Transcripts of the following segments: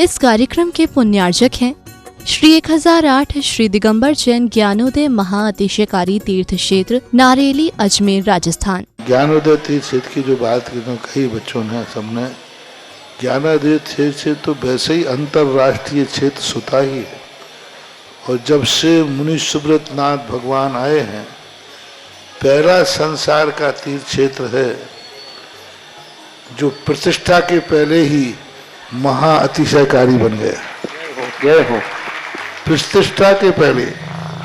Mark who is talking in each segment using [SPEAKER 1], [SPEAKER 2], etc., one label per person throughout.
[SPEAKER 1] इस कार्यक्रम के पुण्यार्जक हैं श्री 1008 श्री दिगंबर जैन ज्ञानोदय महाअतिशयकारी तीर्थ क्षेत्र नारेली अजमेर राजस्थान।
[SPEAKER 2] ज्ञानोदय तीर्थ क्षेत्र की जो बात कही बच्चों ने सबने, ज्ञानोदय क्षेत्र तो वैसे ही अंतर्राष्ट्रीय क्षेत्र सुता ही है। और जब से मुनि सुब्रत नाथ भगवान आए हैं, पहला संसार का तीर्थ क्षेत्र है जो प्रतिष्ठा के पहले ही महाअतिशयकारी बन गया। जय हो। प्रतिष्ठा के पहले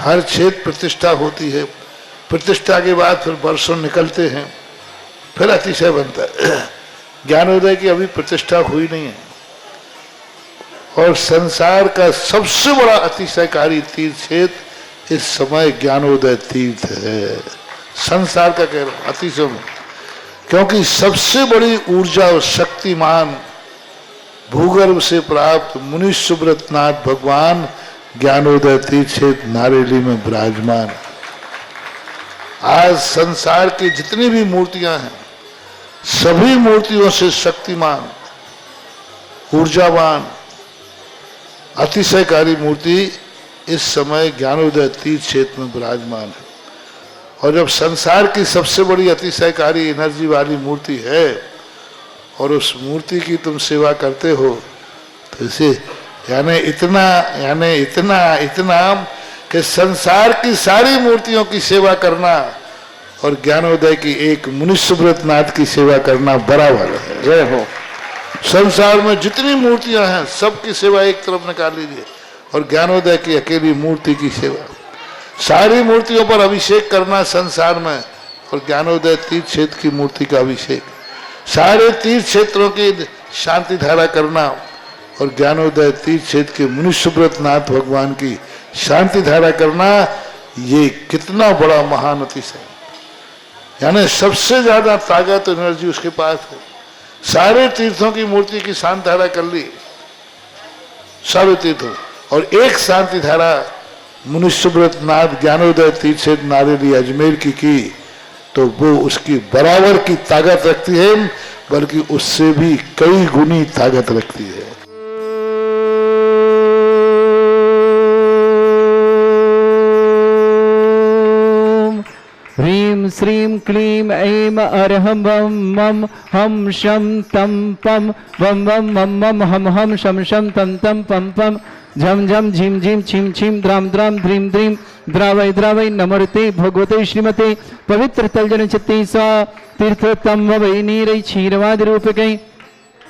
[SPEAKER 2] हर क्षेत्र प्रतिष्ठा होती है, प्रतिष्ठा के बाद फिर वर्षों निकलते हैं, फिर अतिशय बनता है। ज्ञानोदय की अभी प्रतिष्ठा हुई नहीं है। और संसार का सबसे बड़ा अतिशयकारी तीर्थ क्षेत्र इस समय ज्ञानोदय तीर्थ है। संसार का कह रहा हूं अतिशय में, क्योंकि सबसे बड़ी ऊर्जा और शक्तिमान भूगर्भ से प्राप्त मुनि सुब्रत नाथ भगवान ज्ञानोदय तीर्थ क्षेत्र नारेली में विराजमान। आज संसार की जितनी भी मूर्तियां हैं, सभी मूर्तियों से शक्तिमान, ऊर्जावान, अतिशयकारी मूर्ति इस समय ज्ञानोदय तीर्थ क्षेत्र में विराजमान है। और जब संसार की सबसे बड़ी अतिशयकारी एनर्जी वाली मूर्ति है और उस मूर्ति की तुम सेवा करते हो, तो इसे यानी इतना कि संसार की सारी मूर्तियों की सेवा करना और ज्ञानोदय की एक मुनि सुब्रत नाथ की सेवा करना बराबर है। जय हो। संसार में जितनी मूर्तियां हैं सबकी सेवा एक तरफ निकाल लीजिए और ज्ञानोदय की अकेली मूर्ति की सेवा। सारी मूर्तियों पर अभिषेक करना संसार में और ज्ञानोदय तीर्थ क्षेत्र की मूर्ति का अभिषेक। सारे तीर्थ क्षेत्रों की शांति धारा करना और ज्ञानोदय तीर्थ क्षेत्र के मुनि सुब्रत नाथ भगवान की शांति धारा करना, ये कितना बड़ा महान अतिशय। यानी सबसे ज्यादा ताकत एनर्जी उसके पास है। सारे तीर्थों की मूर्ति की शांति धारा कर ली, सारे तीर्थों, और एक शांति धारा मुनि सुब्रत नाथ ज्ञानोदय तीर्थ क्षेत्र नारेली अजमेर की तो वो उसकी बराबर की ताकत रखती है, बल्कि उससे भी कई गुनी ताकत रखती है।
[SPEAKER 3] ह्रीं श्रीं क्लीं ऐं अरहं वं मं हम शं तं पं वं वं मं मं हम हम शं शं तं तं पं पं झं झं झिं झिं छिं छिं द्रां द्रां ध्रीं ध्रीं द्रावय द्रावय नमोते भगवते श्रीमते पवित्र तलजन चित्ते सा तीर्थोत्तम वै नीरै क्षीरवादि रूपकै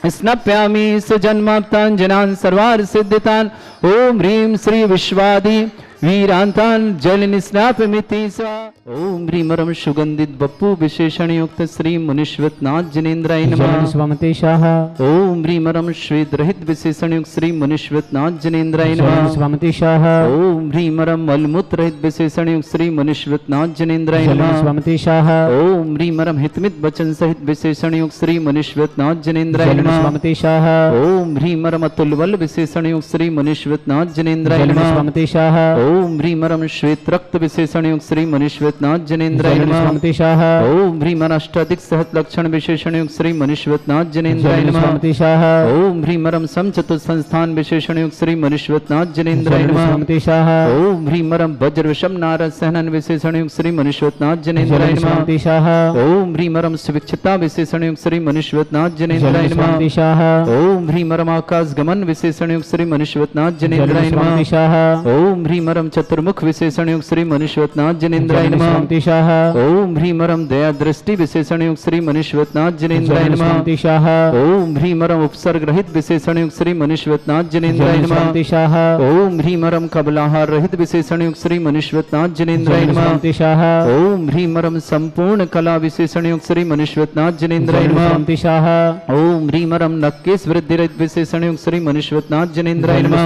[SPEAKER 3] स्नप्यामि सुजन्माप्तान् जनान् सर्वार्थ सिद्धितान्। ओम ह्रीं श्री विश्वादि वीरांतान जल निस्नापमिति सा। ओम ह्रीमरम सुगंधित बप्पू विशेषण युक्त श्री मुनीश्वत नाथ जनेन्द्राय नमः। स्वामते शाह। ओम ह्रीमरम श्वेत रहित विशेषण युक्त श्री मुनीश्वत नाथ जनेन्द्राय नमः। स्वामते शाह। ओम ह्रीमरम मलमूत्र रहित विशेषण युक्त श्री मुनीश्वत नाथ जनेन्द्राय नमः। स्वामते शाह। ओम ह्रीमरम हितमित वचन सहित विशेषण युक्त श्री मुनीश्वत नाथ जनेन्द्राय नमः। स्वामते शाह। ओम ह्रीमरम अतुल बल विशेषण युक्त श्री मुनीश्वत नाथ जनेन्द्राय नमः। स्वामते शाह। ओम ह्रीमरम श्वेत रक्त विशेषण युक्त श्री मुनीश्वत नाथ जनेन्द्राय नमः। ओम ह्रीमर अष्टाधिक सहत लक्षण विशेषण युक्त श्री मुनीश्वत नाथ जनेन्द्राय नमः। ओम ह्रीमरम समचतुर संस्थान विशेषण युक्त श्री मुनीश्वत नाथ जनेन्द्राय नमः। ओम ह्रीमरम वज्र विषम नारद सहनन विशेषण युक्त श्री मुनीश्वत नाथ जनेन्द्राय नमः। ओम ह्रीमरम सुविक्षता विशेषण युक्त श्री मुनीश्वत नाथ जनेन्द्राय नमः। ओम ह्रीमरम आकाश गमन विशेषण युक्त श्री मुनीश्वत नाथ जनेन्द्राय नमः। ओम ह्रीमरम चतुर्मुख विशेषण युक्त श्री मुनीश्वत नाथ जनेन्द्राय नमः। ओम ह्रीमरम दया दृष्टि विशेषण युक्त श्री मुनीश्वत नाथ जनेन्द्राय नमः। ओम ह्रीमरम उपसर्ग रहित विशेषण युक्त श्री मुनीश्वत नाथ जनेन्द्राय नमः। ओम ह्रीमरम कबलाहार रहित विशेषण युक्त श्री मुनीश्वत नाथ जनेन्द्राय नमः। ओम ह्रीमरम संपूर्ण कला विशेषण युक्त श्री मुनीश्वत नाथ जनेन्द्राय नमः। ओम ह्रीमरम नक्केश वृद्धि रहित विशेषण युक्त श्री मुनीश्वत नाथ जनेन्द्राय नमः।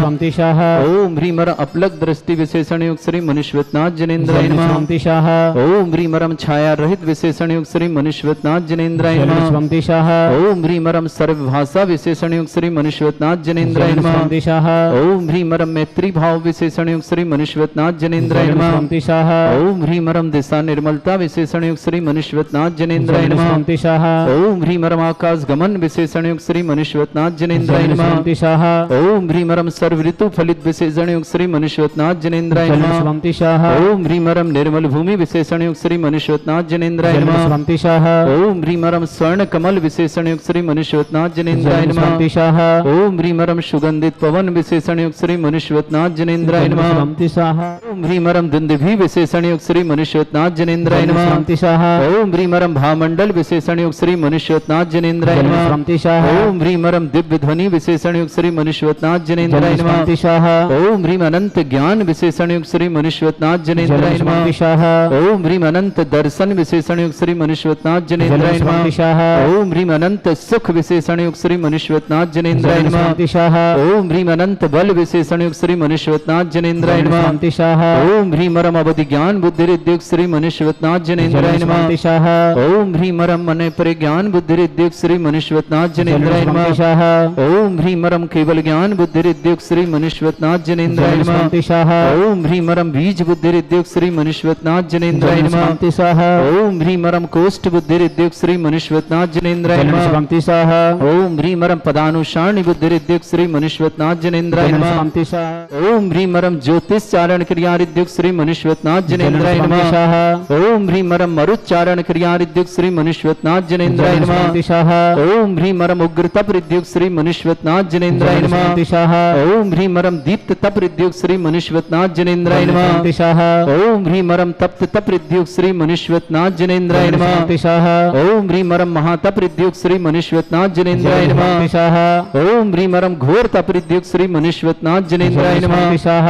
[SPEAKER 3] ओम ह्रीमरम अपलक दृष्टि विशेषण युक्त श्री मनुष्यवतनाथ जनेन्द्राय
[SPEAKER 4] जल
[SPEAKER 3] नमः।
[SPEAKER 4] स्वंतिशाह
[SPEAKER 3] ओम ह्रीं मरम छाया रहित विशेषण युक्त श्री मनुष्यवतनाथ जनेन्द्राय
[SPEAKER 4] जल
[SPEAKER 3] नमः।
[SPEAKER 4] स्वंतिशाह
[SPEAKER 3] ओम ह्रीं मरम सर्वभाषा विशेषण युक्त श्री मनुष्यवतनाथ जनेन्द्राय
[SPEAKER 4] जल
[SPEAKER 3] नमः।
[SPEAKER 4] स्वंतिशाह
[SPEAKER 3] ओम ह्रीं मरम मैत्री भाव विशेषण युक्त श्री मनुष्यवतनाथ जनेन्द्राय
[SPEAKER 4] जल
[SPEAKER 3] नमः।
[SPEAKER 4] स्वंतिशाह
[SPEAKER 3] ओम ह्रीं मरम दिशा निर्मलता विशेषण युक्त श्री मनुष्यवतनाथ जनेन्द्राय
[SPEAKER 4] जल
[SPEAKER 3] नमः।
[SPEAKER 4] स्वंतिशाह
[SPEAKER 3] ओम ह्रीं मरम आकाश गमन विशेषण युक्त श्री मनुष्यवतनाथ जनेन्द्राय
[SPEAKER 4] जल
[SPEAKER 3] नमः।
[SPEAKER 4] स्वंतिशाह
[SPEAKER 3] ओम ह्रीं मरम सर्व ऋतु फलित विशेषण युक्त श्री मनुष्यवतनाथ जनेन्द्राय
[SPEAKER 4] जल
[SPEAKER 3] नमः।
[SPEAKER 4] स्वंतिशाह
[SPEAKER 3] ओम ह्रीं मरम निर्मल भूमि विशेषण युक्त श्री मनुष्यवतनाथ जनेन्द्राय
[SPEAKER 4] जल
[SPEAKER 3] नमः।
[SPEAKER 4] स्वंतिशाह
[SPEAKER 3] ओम ह्रीं मरम स्वर्ण कमल विशेषण युक्त श्री मनुष्यवतनाथ जनेन्द्राय
[SPEAKER 4] जल
[SPEAKER 3] नमः।
[SPEAKER 4] स्वंतिशाह
[SPEAKER 3] ओम ह्रीं मरम सुगंधित पवन विशेषण युक्त श्री मनुष्यवतनाथ जनेन्द्राय
[SPEAKER 4] जल
[SPEAKER 3] नमः।
[SPEAKER 4] स्वंतिशाह
[SPEAKER 3] ओम ह्रीं मरम दुंदुभि विशेषण युक्त श्री मनुष्यवतनाथ जनेन्द्राय
[SPEAKER 4] जल
[SPEAKER 3] नमः।
[SPEAKER 4] स्वंतिशाह
[SPEAKER 3] ओम ह्रीं मरम भामंडल विशेषण युक्त श्री मनुष्यवतनाथ जनेन्द्राय
[SPEAKER 4] जल
[SPEAKER 3] नमः।
[SPEAKER 4] स्वंतिशाह
[SPEAKER 3] ओम ह्रीं मरम दिव्य ध्वनि विशेषण युक्त श्री मनुष्यवतनाथ जनेन्द्राय
[SPEAKER 4] जल
[SPEAKER 3] नमः।
[SPEAKER 4] स्वंतिशाह
[SPEAKER 3] ओम ह्रीं अनंत ज्ञान विशेषण युक्त श्री मनुष्यवतनाथ जनेन्द्राय
[SPEAKER 4] जल
[SPEAKER 3] नमः।
[SPEAKER 4] स्वंतिशाह
[SPEAKER 3] ओम ह्रीं अनंत दर्शन विशेषण युक्त श्री मनुष्यवतनाथ जनेन्द्राय
[SPEAKER 4] जल
[SPEAKER 3] नमः।
[SPEAKER 4] स्वंतिशाह
[SPEAKER 3] ओम ह्रीं अनंत सुख विशेषण युक्त श्री मनुष्यवतनाथ जनेन्द्राय
[SPEAKER 4] जल
[SPEAKER 3] नमः।
[SPEAKER 4] स्वंतिशाह
[SPEAKER 3] ओम ह्रीं अनंत बल विशेषण युक्त श्री मनुष्यवतनाथ जनेन्द्राय
[SPEAKER 4] जल
[SPEAKER 3] नमः।
[SPEAKER 4] स्वंतिशाह
[SPEAKER 3] ओम ह्रीं मरम अवधि ज्ञान बुद्धि रिद्युक्त श्री मनुष्यवतनाथ जनेन्द्राय
[SPEAKER 4] जल
[SPEAKER 3] नमः।
[SPEAKER 4] स्वंतिशाह
[SPEAKER 3] ओम ह्रीं मरम मन परिज्ञान बुद्धि रिद्युक्त श्री मनुष्यवतनाथ जनेन्द्राय
[SPEAKER 4] जल
[SPEAKER 3] नमः।
[SPEAKER 4] स्वंतिशाह
[SPEAKER 3] ओम ह्रीं मरम केवल ज्ञान बुद्धि रिद्युक्त श्री मनुष्यवतनाथ जनेन्द्राय
[SPEAKER 4] जल
[SPEAKER 3] नमः।
[SPEAKER 4] स्वंतिशाह
[SPEAKER 3] ओम ह्रीं मरम बीज बुद्धि रिद्युक्त श्री मनुष्यवतनाथ जनेन्द्राय
[SPEAKER 4] जल
[SPEAKER 3] नमः।
[SPEAKER 4] स्वंतिशाह
[SPEAKER 3] ओम ह्रीं मरम कोष्ठ बुद्धि रिद्युक्त श्री मनुष्यवतनाथ जनेन्द्राय
[SPEAKER 4] जल
[SPEAKER 3] नमः।
[SPEAKER 4] स्वंतिशाह
[SPEAKER 3] ओम ह्रीं मरम पदानुसारणी बुद्धि रिद्युक्त श्री मनुष्यवतनाथ जनेन्द्राय
[SPEAKER 4] जल
[SPEAKER 3] नमः।
[SPEAKER 4] स्वंतिशाह
[SPEAKER 3] ओम ह्रीं मरम ज्योतिषचारण क्रिया रिद्युक्त श्री मनुष्यवतनाथ जनेन्द्राय
[SPEAKER 4] जल
[SPEAKER 3] नमः।
[SPEAKER 4] स्वंतिशाह
[SPEAKER 3] ओम ह्रीं मरम मरुच्चारण क्रिया रिद्युक्त श्री मनुष्यवतनाथ जनेन्द्राय
[SPEAKER 4] जल
[SPEAKER 3] नमः।
[SPEAKER 4] स्वंतिशाह
[SPEAKER 3] ओम ह्रीं मरम उग्र तप रिद्युक्त श्री मनुष्यवतनाथ जनेन्द्राय
[SPEAKER 4] जल
[SPEAKER 3] नमः।
[SPEAKER 4] स्वंतिशाह
[SPEAKER 3] ओम ह्रीं मरम दीप्त तप रिद्युक्त श्री मनुष्यवतनाथ जनेन्द्राय
[SPEAKER 4] जल
[SPEAKER 3] नमः।
[SPEAKER 4] स्वंतिशाह
[SPEAKER 3] ओम ह्रीं मरम तप्त तप रिद्युक्त श्री मनुष्यवतनाथ जनेन्द्राय
[SPEAKER 4] जल
[SPEAKER 3] नमः।
[SPEAKER 4] स्वंतिशाह
[SPEAKER 3] ओम ह्रीं मरम महातप रिद्युक्त श्री मनुष्यवतनाथ जनेन्द्राय
[SPEAKER 4] जल
[SPEAKER 3] नमः।
[SPEAKER 4] स्वंतिशाह
[SPEAKER 3] ओम ह्रीं मरम घोर तप रिद्युक्त श्री मनुष्यवतनाथ जनेन्द्राय
[SPEAKER 4] जल
[SPEAKER 3] नमः।
[SPEAKER 4] स्वंतिशाह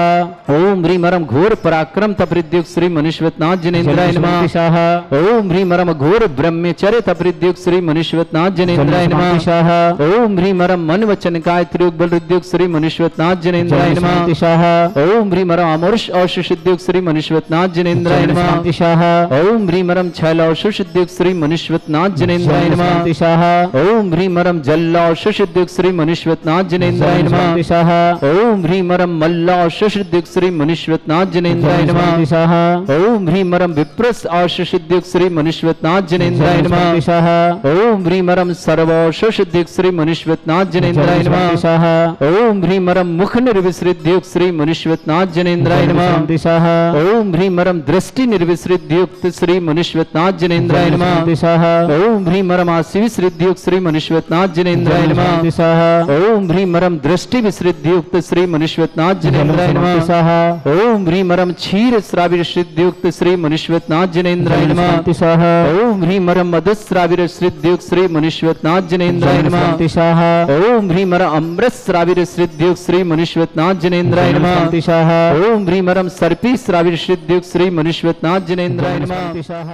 [SPEAKER 3] ओम ह्रीं मरम घोर पराक्रम तप रिद्युक्त श्री मनुष्यवतनाथ जनेन्द्राय
[SPEAKER 4] जल
[SPEAKER 3] नमः।
[SPEAKER 4] स्वंतिशाह
[SPEAKER 3] ओम ह्रीं मरम घोर ब्रह्मचर्य तप रिद्युक्त श्री मनुष्यवतनाथ जनेन्द्राय
[SPEAKER 4] जल
[SPEAKER 3] नमः।
[SPEAKER 4] स्वंतिशाह
[SPEAKER 3] ओम ह्रीं मरम मन वचन काय त्रियुग बल रिद्युक्त श्री मनुष्यवतनाथ जनेन्द्राय
[SPEAKER 4] जल
[SPEAKER 3] नमः।
[SPEAKER 4] स्वंतिशाह
[SPEAKER 3] ओम ह्रीं मरम अमरुष औषुष रिद्युक्त श्री मनुष्यवतनाथ जनेन्द्राय
[SPEAKER 4] जल
[SPEAKER 3] नमः।
[SPEAKER 4] स्वंतिशाह
[SPEAKER 3] ओम ह्रीं मरम छैल औषुष रिद्युक्त श्री मनुष्यवतनाथ जनेन्द्राय
[SPEAKER 4] जल
[SPEAKER 3] नमः।
[SPEAKER 4] स्वंतिशाह
[SPEAKER 3] ओम ह्रीं मरम जल औषुष रिद्युक्त श्री मनुष्यवतनाथ जनेन्द्राय
[SPEAKER 4] जल
[SPEAKER 3] नमः।
[SPEAKER 4] स्वंतिशाह
[SPEAKER 3] ओम ह्रीं मरम मल्ल औषुष रिद्युक्त श्री मनुष्यवतनाथ जनेन्द्राय
[SPEAKER 4] जल
[SPEAKER 3] नमः।
[SPEAKER 4] स्वंतिशाह
[SPEAKER 3] ओम ह्रीं मरम विप्रस औषुष रिद्युक्त श्री मनुष्यवतनाथ जनेन्द्राय
[SPEAKER 4] जल
[SPEAKER 3] नमः।
[SPEAKER 4] स्वंतिशाह
[SPEAKER 3] ओम ह्रीं मरम सर्वौषुष रिद्युक्त श्री मनुष्यवतनाथ जनेन्द्राय
[SPEAKER 4] जल
[SPEAKER 3] नमः।
[SPEAKER 4] स्वंतिशाह
[SPEAKER 3] ओम ह्रीं मरम मुख निर्विसृद्युक्त श्री मनुष्यवतनाथ जनेन्द्राय
[SPEAKER 4] जल
[SPEAKER 3] नमः।
[SPEAKER 4] स्वंतिशाह
[SPEAKER 3] ओम ह्रीं मरम दृष्टि निर्विसृद्युक्त श्री मनुष्यवतनाथ जनेन्द्राय
[SPEAKER 4] जल
[SPEAKER 3] नमः।
[SPEAKER 4] स्वंतिशाह
[SPEAKER 3] ओम ह्रीं मरम आशीष रिद्युक्त श्री मनुष्यवतनाथ जनेन्द्राय
[SPEAKER 4] जल
[SPEAKER 3] नमः।
[SPEAKER 4] स्वंतिशाह
[SPEAKER 3] ओम ह्रीं मरम दृष्टि विसृद्युक्त श्री मनुष्यवतनाथ
[SPEAKER 4] जल
[SPEAKER 3] जनेन्द्राय नमः।
[SPEAKER 4] स्वंतिशाह
[SPEAKER 3] ओम ह्रीं मरम क्षीर श्राविर श्रीद्युक्त श्री मनुष्यवतनाथ जनेन्द्राय
[SPEAKER 4] जल
[SPEAKER 3] नमः।
[SPEAKER 4] स्वंतिशाह
[SPEAKER 3] ओम ह्रीं मरम मधुश्राविर श्रीद्युक्त श्री मनुष्यवतनाथ जनेन्द्राय
[SPEAKER 4] जल
[SPEAKER 3] नमः।
[SPEAKER 4] स्वंतिशाह
[SPEAKER 3] ओम ह्रीं मरम अमृत श्राविर श्रीद्युक्त श्री मनुष्यवतनाथ जनेन्द्राय
[SPEAKER 4] जल
[SPEAKER 3] नमः।
[SPEAKER 4] स्वंतिशाह
[SPEAKER 3] ओम ह्रीं मरम सर्पी श्राविर श्रीद्युक्त श्री मनुष्यवतनाथ जनेन्द्राय
[SPEAKER 4] जल
[SPEAKER 3] नमः।
[SPEAKER 4] स्वंतिशाह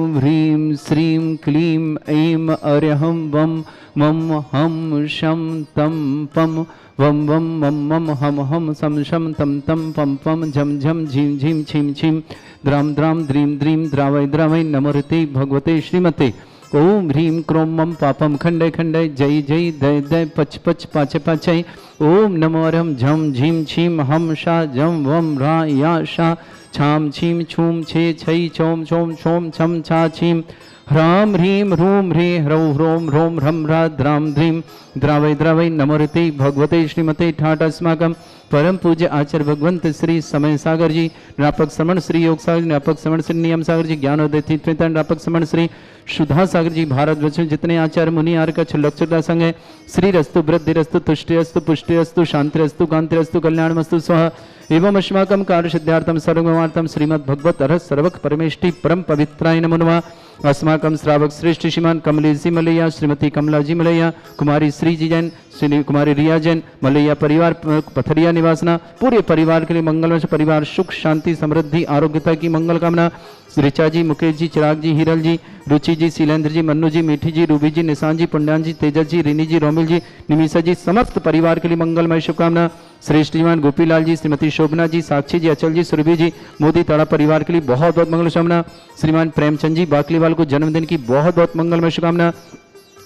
[SPEAKER 3] ओम ह्रीं श्रीं क्लीं ऐं अर्हं वं मम हम शम तम पम वम वम मम मम हम हम सम शम तम तम पम पम झम झम झीम झीम छिम छिम द्राम द्राम द्रीं द्रीं द्रावय द्रावय नमोरते भगवते श्रीमते। ओम ह्रीं क्रोम मम पापम खंडय खंडय जय जय दय दय पच पच पाचे पाचय। ओम नमो अर्हं झम झीम छीम हम शा जम वम रा या शा छाम छीम छूम छे छै छोम छोम छोम छम छा छीम ह्राम ह्रीं ह्रूं ह्रीं ह्रौ ह्रों ह्रों ह्रं ह्रा द्रां द्रीं द्रावय द्रावय नमोरते भगवते श्रीमते ठाट अस्माकं परम पूज्य आचार्य भगवंत श्री समय सागर जी, निरापक श्रमण श्री योग सागर जी, निरापक श्रमण श्री नियम सागर जी, ज्ञानोदय तीर्थवेता, निरापक श्रमण श्री सुधा सागर जी, भारत वर्ष में जितने आचार्य मुनि आर्य का छल्लक्षता संघ है, श्री रस्तु वृद्धि रस्तु तुष्टि रस्तु पुष्टि रस्तु शांति रस्तु कांति रस्तु कल्याण मस्तु स्व एवं अस्माकं कार्यसिद्ध्यार्थं सर्वमार्थं श्रीमद्भगवत अर्हत सर्वक परमेष्टि परम पवित्राय नमो नमः। अस्माकं श्रावक श्रेष्ठ श्रीमान कमलेश जी मलैया, श्रीमती कमला जी मलैया, कुमारी श्री जी जैन, श्री कुमारी रिया जैन, मलैया परिवार पथरिया निवासना, पूरे परिवार के लिए मंगलमय परिवार सुख शांति समृद्धि आरोग्यता की मंगल कामना। ऋचा जी, मुकेश जी, चिराग जी, हिरल जी, रुचि जी, शीलेंद्र जी, मन्नू जी, मीठी जी, रूबी जी, निशान जी, पुण्यान जी, तेजस जी, रिनी जी, रोमिल जी, निमिषा जी, समस्त परिवार के लिए मंगलमय शुभकामना। श्रेष्ठ जीवन गोपीलाल जी, श्रीमती शोभना जी, साक्षी जी, अचल जी, सुरभि जी, मोदी ताड़ा परिवार के लिए बहुत बहुत मंगल शुभकामना। श्रीमान प्रेमचंद जी बाकलीवाल को जन्मदिन की बहुत बहुत मंगलमय शुभकामना।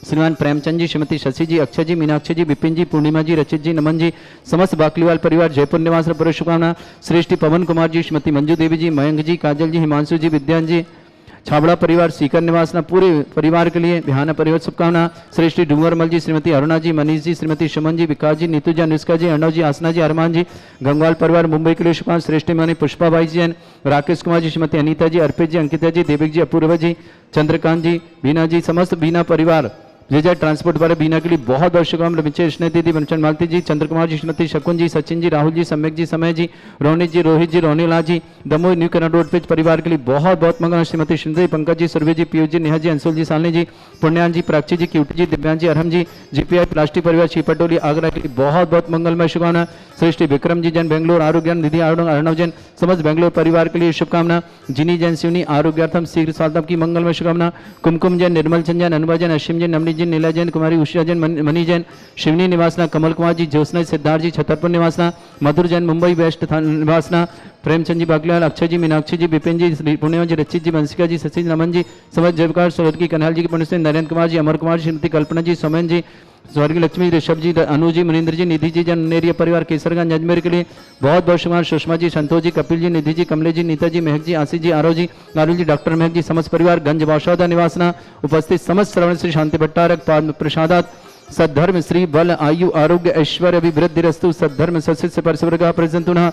[SPEAKER 3] श्रीमान प्रेमचंद जी, श्रीमती शशि जी, अक्षय जी, मीनाक्षी जी, विपिन जी, पूर्णिमा जी, रचित जी, नमन जी, समस्त बाकलीवाल परिवार जयपुर निवास पूर्व शुभकामना। श्रेष्ठी पवन कुमार जी, श्रीमती मंजू देवी जी, मयंक जी, काजल जी, हिमांशु जी, विद्यान जी, छाबड़ा परिवार सीकर निवासना पूरे परिवार के लिए ध्यान परिवार शुभकामना। श्रेष्ठी डूंगरमल जी, श्रीमती अरुणा जी, मनीष जी, श्रीमती सुमन जी, विकास जी, नीतू जी, अनुष्का जी, अर्णव जी, आसना जी, अरमान जी, गंगवाल परिवार मुंबई के लिए शुभकामना। श्रेष्ठी मानी पुष्पाबाई जी, राकेश कुमार जी, श्रीमती अनीता जी, अर्पित जी, अंकिता जी, देविक जी, अपूर्व जी, चंद्रकांत जी, बीना जी, समस्त बीना परिवार विजय ट्रांसपोर्ट वाले बीना के लिए बहुत बहुत शुभकामना। विजय स्नेह दीदी, बनचंद मालती जी, चंद्रकुमार जी, श्रीमती शकुन जी, Sachin ji, Rahul ji, Samyak ji, Samay ji, Ronit ji, Rohit ji, Ronila ji, Damoh new Kanad road page परिवार के लिए बहुत बहुत मंगल। श्रीमती शिंदे, पंकज जी, सुरभि जी, पीयूष जी, नेहा जी, अंशुल जी, सालनी जी, पुण्यान जी, प्राची जी, क्यूटी जी, दिव्यांग जी, अरहम जी, जीपीआई प्लास्टिक परिवार श्रीपटोली आगरा के लिए बहुत बहुत मंगलमय शुभकामना। श्रेष्ठी विक्रम जी जैन बेंगलोर आरोग्य निधि अर्णव जैन समस्त बेंगलोर परिवार के लिए शुभकामना। जिनी जैन शिवनी आरोग्यार्थम शीघ्र स्वास्थ्य की मंगलमय शुभकामना। कुमकुम जैन, निर्मल चंद जैन, अनुभा जैन, अश्विन जैन, नवनीत जैन, नीला जैन, कुमारी उषा जैन, मनी जैन, शिवनी निवासना, कमल कुमार जी, ज्योत्सना सिद्धार्थ जी, छतरपुर निवासना, मधुर जैन, मुंबई वेस्ट निवासना, प्रेमचंद जी बागलाल, अक्षय जी, मीनाक्षी जी, विपिन जी, पुण्यवा जी, रचित जी, बंसिका जी, सचिन नमन जी, समझ जयप्रकाश सोलंकी, कन्हाल जी के पुण्य से नरेंद्र कुमार जी, अमर कुमार जी, श्रीमती कल्पना जी, सोमेन जी, स्वर्गीय लक्ष्मी, ऋषभ जी, अनु जी, मनिंद्र जी, निधि जी, जन परिवार केसरगंज अजमेर के लिए बहुत बहुत शुभकामना। सुषमा जी, संतोष जी, कपिल जी, निधि जी, कमले जी, नीता जी, महक जी, आशीष जी, आरव जी, नारुल जी, डॉक्टर महक जी, समस्त परिवार गंज बाशौदा निवासना उपस्थित समस्त श्रवण श्री शांति भट्टारक पाद प्रसादात सद्धर्म श्री बल आयु आरोग्य ऐश्वर्य अभिवृद्धि रस्तु सद्धर्म सस्य परस्वर्गा प्रजंतुना।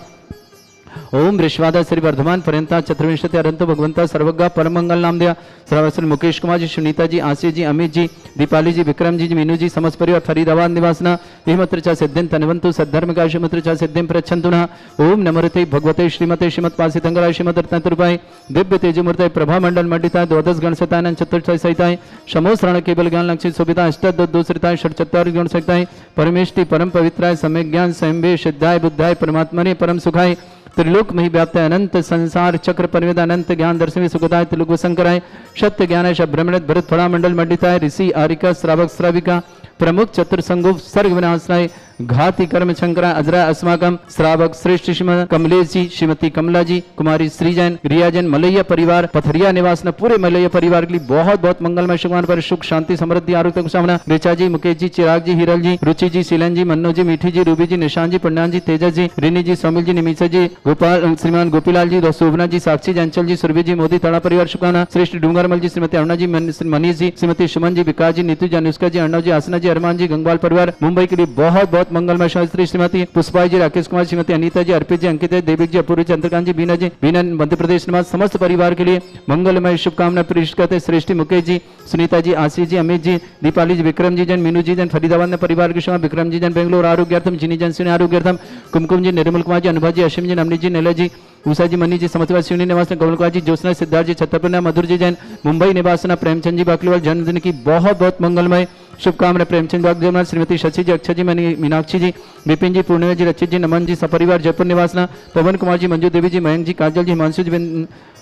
[SPEAKER 3] ओम विश्वादा श्री वर्धमान पर्यंता चतुर्विंशति अरंतो भगवंता सर्वज्ञ परम मंगल नाम दिया। श्रवण मुकेश कुमार जी, सुनीता जी, आशीष जी, अमित जी, दीपाली जी, विक्रम जी, मीनू जी, समस्त परिवार फरीदाबाद निवासना। हिमत्रचा सिद्धिं तनवंतु सद्धर्म का शिमत्रचा सिद्धिं प्रच्छन्तुना। ओम नमोते भगवते श्रीमते श्रीमत्पासितंगराय श्रीमद्रत्नतुर्भाय दिव्य तेजमूर्तये प्रभा मंडल मंडिताय द्वादश गण सहिताय चतुर्थ सहिताय समो श्रवण केवल ज्ञान लक्षित सुविधा अष्टदोषरिताय षट्चत्वारि गुण सहिताय परमेष्टि परम पवित्राय सम्यक ज्ञान संवे सिद्धाय बुद्धाय परमात्मने परम सुखाय त्रिलोक में व्याप्त अनंत संसार चक्र परिवेद अनंत ज्ञान दर्शनी सुखदाय त्रिलोक संकराय सत्य ज्ञान ब्रह्मणत भरत फड़ा मंडल मंडिताय ऋषि आरिका श्रावक श्राविका प्रमुख चतुर्संगो सर्ग विनाशनाय घाति कर्म शंकरा अजरा अस्माकम श्रावक श्रेष्ठ श्रीमद कमलेश जी, श्रीमती कमला जी, कुमारी श्री जैन, रिया जैन, मलैया परिवार पथरिया निवास न पूरे मलैया परिवार के लिए बहुत बहुत मंगलमय शुभकामना पर सुख शांति समृद्धि आरोग्य की कामना। ऋचा जी, मुकेश जी, चिराग जी, हिरल जी, रुचि जी, शीलन जी, मन्नू जी, मीठी जी, रूबी जी, निशान जी, पुण्यान जी, तेजस जी, रिनी जी, सोमिल जी, निमिषा जी, गोपाल श्रीमान गोपीलाल जी, शोभना जी, साक्षी जी, अंचल जी, सुरभि जी, मोदी तड़ा परिवार शुभकामना। श्रेष्ठ डूंगरमल जी, श्रीमती अरुणा जी, मनीष जी, श्रीमती सुमन जी, विकास जी, नीतू जी, अनुष्का जी, अर्णव जी, आसना जी, अरमान जी, गंगवाल परिवार मुंबई के लिए बहुत बहुत मंगलमय श्रीमती पुष्पाई जी, राकेश कुमार, श्रीमती अनीता जी, अर्पित जी, अंकित जी, देविक जी, अपूर्व, चंद्रकांत जी, बीना जी, बीना मध्य प्रदेश निवास समस्त परिवार के लिए मंगलमय शुभकामना प्रेषित करते। श्रेष्ठी मुकेश जी, सुनीता जी, आशीष जी, अमित जी, दीपाली जी, विक्रम जी जन, मीनू जी जन, फरीदाबाद परिवार के शुभ विक्रम जी जन, बेंगलोर आरोग्यार्थम, जिनी जन सिने आरोग्यार्थम, कुमकुम जी, निर्मल कुमार जी, अनुभा जी, अश्विन जी, नवनीत जी, नीला जी, उषा जी, मनी जी, समस्तवाद शिवनी निवास कमल कुमार जी, ज्योत्सना सिद्धार्थ जी, छत्रपति मधुर जी जैन, मुंबई निवासना प्रेमचंद जी बाकलीवाल जन्मदिन की बहुत बहुत मंगलमय शुभकामना। प्रेमचंद बागदेवनाथ, श्रीमती शशि जी, अक्षय जी, मीनाक्षी जी, विपिन जी, पूर्णिमा जी, रचित जी, नमन जी, सपरिवार जयपुर निवासना, पवन कुमार जी, मंजू देवी जी, मयंक जी, काजल जी, हिमांशु जी,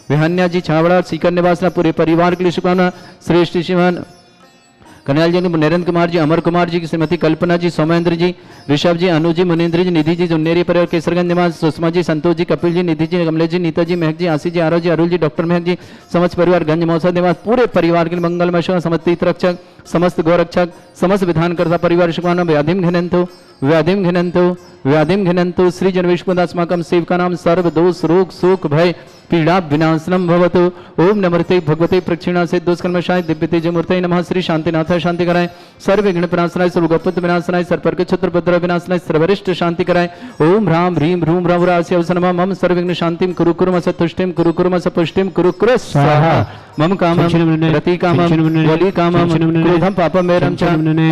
[SPEAKER 3] विहान्या जी, छावड़ा सीकर निवासना पूरे परिवार के लिए शुभकामना। श्रेष्ठ श्रीमान कन्याल जी, नरेंद्र कुमार जी, अमर कुमार जी, श्रीमती कल्पना जी, सौमेंद्र जी, ऋषभ जी, अनु जी, मुनिंद्र जी, निधि जी, जुन्नेरी परिवार केसरगंज निवास, सुषमा जी, संतोष जी, कपिल जी, निधि जी, कमलेश जी, नीता जी, महक जी, आशीष जी, आरव जी, अरुल जी, डॉक्टर महक जी, समस्त परिवार गंज मौसा निवास पूरे परिवार के लिए मंगलमय समस्त तीर्थरक्षक समस्त गौरक्षक समस्त विधानकर्ता परिवार शुभकामना। व्याधिम घिनंतो व्याधिम घिनंतो व्याधिम घिनंतो श्री जनवेशपदास्माकं सेवका नाम सर्व दोष रोग शोक भय पीड़ा विनाशनम भवतु। ओम नमस्ते भगवते प्रक्षिणा से दोषकर्मशाय दिव्य तेजमूर्तये नमः। श्री शांतिनाथ शांति कराय, सर्व विघ्न विनाशनाय, सर्वगोपत विनाशनाय, सर्पर्क क्षत्रभद्र विनाशनाय, सर्वरिष्ट शांति कराय। ओम ह्राम ह्रीम ह्रूम ह्रवरास्य अवसनमा मम सर्वविघ्न शांतिम कुरु कुरु मस तुष्टिम कुरु कुरु मस पुष्टिम कुरु कुरु स्वाहा। मम कामम रति कामम वली कामम क्रोधम पापम वैरम च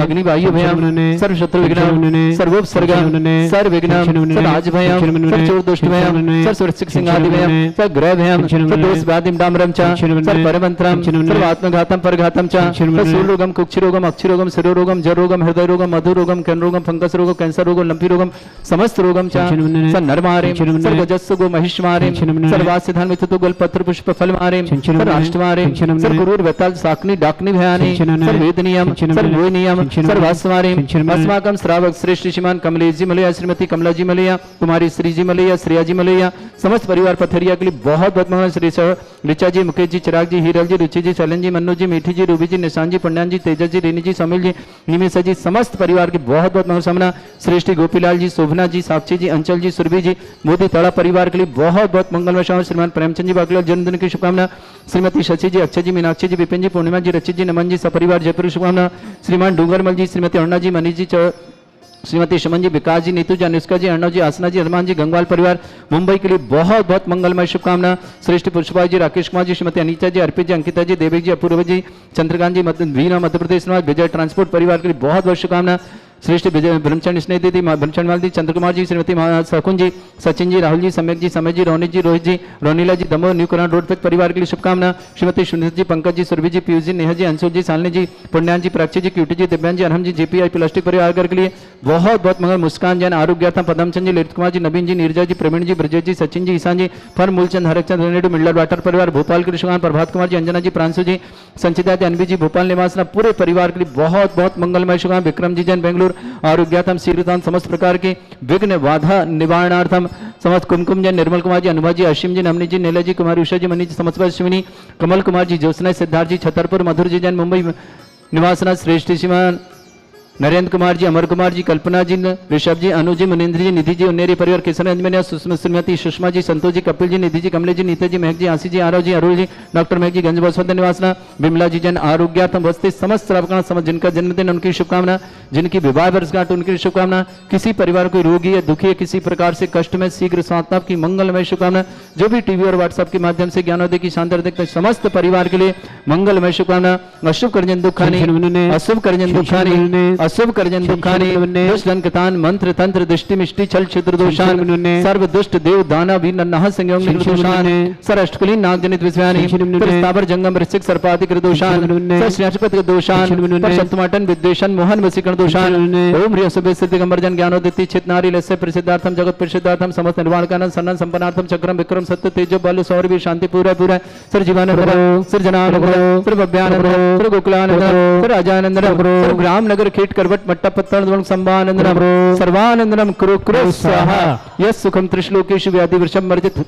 [SPEAKER 3] अग्नि वायु भयम सर्व शत्रु विघ्नम सर्वोपसर्गम सर्वविघ्नम सर्वराज भयम सर्वचोर दुष्ट भयम सर्वसुरक्षित सिंहादि भयम सर्वग्रह भयम सर्वदोष व्याधिम डामरम च सर्वपरमंत्रम सर्वात्मघातम परघातम च सर्वशूलरोगम कुक्षिरोगम अक्षिरोगम शिरोरोगम जरोगम हृदय रोगम मधुरोगम कैंरोगम फंगस रोगम कैंसर रोगम लंपी रोगम समस्त रोगम च सर्वनरमारे सर्वजस्सुगो महिष्मारे सर्वासिधान मिथुतो गलपत्र पुष्प फल मारे सर्वाष्टमारे सर्वगुरुर वेताल साकनी डाकनी भयानी सर्ववेदनीयम सर्वोनियम सर्वास्मारे अस्माकं श्रावक श्रेष्ठ श्रीमान कमलेश जी मलैया श्रीमती कमला जी मलैया कुमारी श्री जी मलैया श्रेया जी मलैया समस्त परिवार पथरिया के लिए बहुत बहुत मंगल। श्री ऋचा जी मुकेश जी चिराग जी हीरल जी रुचि जी चलन जी मन्नू जी मीठी जी रूबी जी निशान जी पुण्यान जी तेजस जी रेनी जी समिल जी निमिषा जी समस्त परिवार के बहुत बहुत मंगल कामना। श्रेष्ठ गोपीलाल जी शोभना जी साक्षी जी अंचल जी सुरभि जी मोदी तड़ा परिवार के लिए बहुत बहुत मंगलमय शाम। श्रीमान प्रेमचंद जी बागलाल जन्मदिन की शुभकामना। श्रीमती शशि जी अक्षय जी मीनाक्षी जी विपिन जी पूर्णिमा जी रचित जी नमन जी सपरिवार जयपुर शुभकामना। श्रीमान डूंगरमल जी श्रीमती अरुणा जी मनीष जी श्रीमती शमन जी विकास जी नीतू जी अनुष्का जी अर्णव जी आसना जी अरमान जी गंगवाल परिवार मुंबई के लिए बहुत बहुत मंगलमय शुभकामना। श्रेष्ठ पुष्पा जी राकेश कुमार जी श्रीमती अनीता जी अर्पित जी अंकिता जी देवेश जी अपूर्व जी चंद्रकांत जी वीना मध्य प्रदेश विजय ट्रांसपोर्ट परिवार के लिए बहुत बहुत शुभकामना। श्रेष्ठ विजय ब्रह्मचंद स्नेह दीदी ब्रह्मचंद माल जी चंद्रकुमार जी श्रीमती सकुन जी सचिन जी राहुल जी सम्यक जी समय जी रोनित जी रोहित जी रोनीला जी दमोह न्यू करण रोड पे परिवार के लिए शुभकामना। श्रीमती सुनीत जी पंकज जी सुरभि जी पीयूष जी नेहा जी अंशुल जी सालनी जी पुण्यान जी प्राची जी क्यूटी जी दिव्यांग जी अरहम जी जेपीआई प्लास्टिक परिवार के लिए बहुत बहुत मंगल। मुस्कान जैन आरोग्यार्थम पदमचंद जी ललित कुमार जी नवीन जी नीरजा जी प्रवीण जी ब्रजेश जी सचिन जी ईशान जी फर मूलचंद हरकचंद रेनेडू मिल्लर वाटर परिवार भोपाल के लिए शुभकामना। प्रभात कुमार जी अंजना जी प्रांशु जी संचिता जी अनबी जी भोपाल निवासना पूरे परिवार के लिए बहुत बहुत मंगलमय शुभकामना। विक्रम जी जैन बेंगलुरु आरोग्यार्थम शीघ्रताम समस्त प्रकार के विघ्न बाधा निवारणार्थम समस्त कुमकुम जैन निर्मल कुमार जी अनुभा जी अश्विन जी नमनी जी नीला जी कुमारी उषा जी मनी जी समस्त अश्विनी कमल कुमार जी ज्योत्सना सिद्धार्थ जी छतरपुर मधुर जी जैन मुंबई निवासना। श्रेष्ठ श्रीमान नरेंद्र कुमार जी अमर कुमार जी कल्पना जी ऋषभ जी अनु जी मुनिंद्र जी निधि जी उन्नेरी परिवार किशन अंजमनिया श्रीमती सुषमा जी संतोष जी कपिल जी निधि जी कमले जी नीता जी महक जी आशी जी आरव जी अरुल जी डॉक्टर महक जी गंज बसवंत निवासना। विमला जी जन आरोग्यार्थम बसते समस्त श्रावकान समस्त जिनका जन्मदिन उनकी शुभकामना जिनकी विवाह वर्षगांठ उनकी शुभकामना। किसी परिवार को रोगी या दुखी है किसी प्रकार से कष्ट में शीघ्र स्वास्थ्य की मंगलमय शुभकामना। जो भी टीवी और व्हाट्सएप के माध्यम से ज्ञानोदय की शानदार देखते समस्त परिवार के लिए मंगलमय शुभकामना। अशुभ करजन दुखानी अशुभ करजन दुखानी अशुभ करजन दुष्टन कतान मंत्र तंत्र दृष्टि मिष्टि छल छिद्र दोषान सर्व दुष्ट देव दाना भी नन्हा संयोग दोषान सर अष्टकलीन नाग जनित विषयानि स्थावर जंगम ऋषिक सर्पाधिक दोषान श्रीपति दोषान शत्रुमाटन विद्वेषण मोहन वसीकरण दोषान ओम ह्रीं सुबे सिद्धि गंबरजन ज्ञानोदिति चित नारी लस्य प्रसिद्धार्थम जगत प्रसिद्धार्थम समस्त निर्वाण कानन सन्नन संपन्नार्थम चक्रम विक्रम सत्य तेजो बल सौरभ शांति पूरा पूरा सर जीवान सर जनान सर भव्यान sir Gokulan sir Rajanand sir ग्राम नगर खेट करवट मट्टपत्तन संभानंदनम सर्वानंदनम कुरु कुरु स्वाहा यस सुखम त्रिश्लोकेषु व्याधि वृषभ मर्जित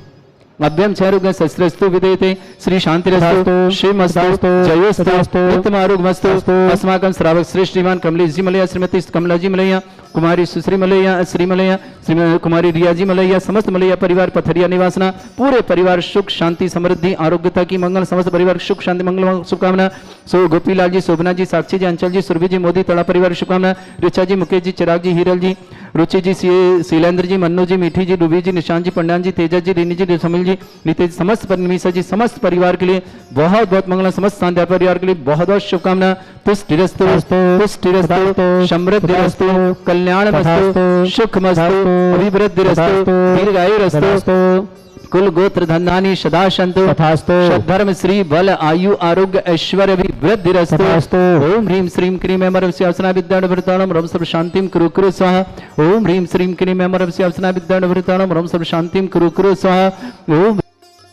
[SPEAKER 3] अभ्यम क्षयरोग शस्त्रस्तु विदेते श्री शांतिरस्तु श्रीमस्तु जयोस्तु उत्तमारोग्यमस्तु। अस्माकं श्रावक श्रेष्ठ श्रीमान कमलेश जी मलैया श्रीमती कमला जी मलैया कुमारी सुश्री मलैया श्री मलैया श्री कुमारी रिया जी मलैया समस्त मलैया परिवार पथरिया निवासना पूरे परिवार सुख शांति समृद्धि आरोग्यता की मंगल समस्त परिवार सुख शांति मंगल शुभकामना। सो गोपीलाल जी शोभना जी साक्षी जी अंचल जी सुरभि जी मोदी तड़ा परिवार शुभकामना। ऋचा जी मुकेश जी चिराग जी हीरल जी रुचि जी शैलेंद्र जी मन्नू जी मीठी जी रूबी जी निशान जी पंडान जी तेजस जी रीनी जी समिल जी नितेश समस्त निमिषा जी समस्त परिवार के लिए बहुत बहुत मंगल। समस्त शांति परिवार के लिए बहुत बहुत शुभकामना। पुष्टिरस्तु पुष्टिरस्तु समृद्धिरस्तु कल्याणमस्तु सुखमस्तु अभिवृद्धिरस्तु दीर्घायुरस्तु कुल गोत्र धन्धानी सदा संतु धर्म श्री बल आयु आरोग्य ऐश्वर्य अभिवृद्धिरस्तु। ओम ह्रीं श्रीं क्रीं अमरं स्यावसना विद्याणभृताणं रम सर्व शांतिं कुरु कुरु स्वाहा। ओम ह्रीं श्रीं क्रीं अमरं स्यावसना विद्याणभृताणं रम सर्व शांतिं कुरु कुरु स्वाहा। ओम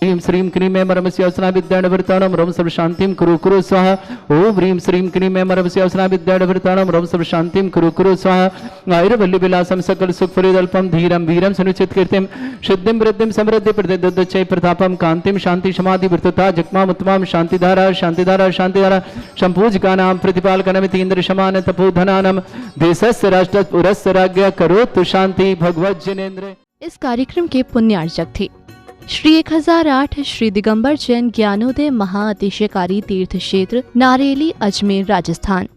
[SPEAKER 3] ह्रीं श्रीं क्रीं अमरं स्यावसना विद्याणभृताणं रम सर्व शांतिं कुरु कुरु स्वाहा। ओम ह्रीं श्रीं क्रीं अमरं स्यावसना विद्याणभृताणं रम सर्व शांतिं कुरु कुरु स्वाहा। आयुर्वल्ली विलासं सकल सुख फलितल्पं धीरं वीरं सुनिश्चित कीर्तिं सिद्धिं वृद्धिं समृद्धि प्रदोच्चय प्रतापं कांतिं शांति समाधि वृत्तता जगमाम उत्तमां शांतिधारा शांतिधारा शांतिधारा संपूजकानां प्रतिपालकनमिति इंद्र समान तपोधनानां देशस्य राष्ट्र पुरस्य राज्ञ करोतु शांति भगवत जिनेन्द्र।
[SPEAKER 1] इस कार्यक्रम के पुण्यार्चक थे श्री 1008 श्री दिगंबर जैन ज्ञानोदय महाअतिशयकारी तीर्थ क्षेत्र नारेली अजमेर राजस्थान।